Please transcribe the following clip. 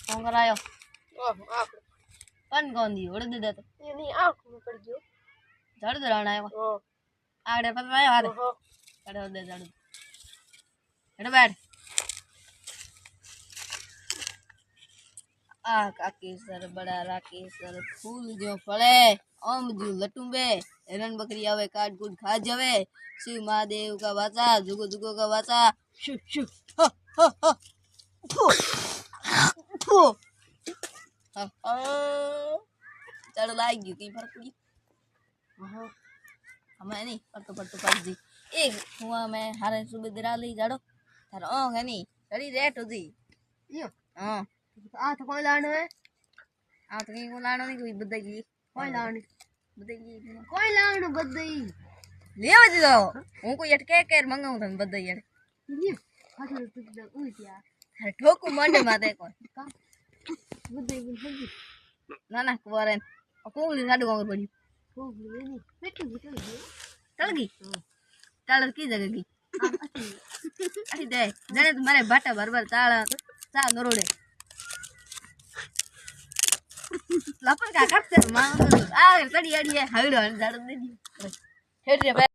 phone करायो आप कौन कौन दी उड़ दे तो ये नहीं आँख में पड़ गयो झड़ दे रहना है ओ आड़े पता है यार ओहो कड़े दे झड़ हेड बैठ आ काकी सर बड़ा राके सर फूल जो फले ओम जो लटुंबे हिरन बकरी आवे काट कूट खा जावे शिव महादेव का वाचा जुगो जुगो का वाचा शु शु ह ह ह फू फू चढ़ लाग गई कहीं फर्क पड़ी ओहो हमें नहीं पट्टो पट्टो पड़ दी एक हुआ मैं हारे सुबह दिरा ली जाड़ो थार ओ है नहीं चढ़ी रेट होती यो हां आ तो कोई लाने है आ तो कहीं को लाना नहीं कोई बदगी कोई लाने बदगी कोई लाने बदई ले बज जाओ हूं को अटके के मंगाऊं तन बदई यार ये हाथ में कुछ ना उई क्या अरे ठोकू मंडे माते को का बदई बोल ना ना कोरेन कोंगली साडू कोंगर पड़ी हो गई नहीं बेटी बेटी चल गई ताड़ की जगह गई अरे दे जने तुम्हारे बाटा भर ताड़ा सा नरोड़े लपन का करते मां आ कड़ी अड़ी है हड़ो झाड़ दे दी हेड रे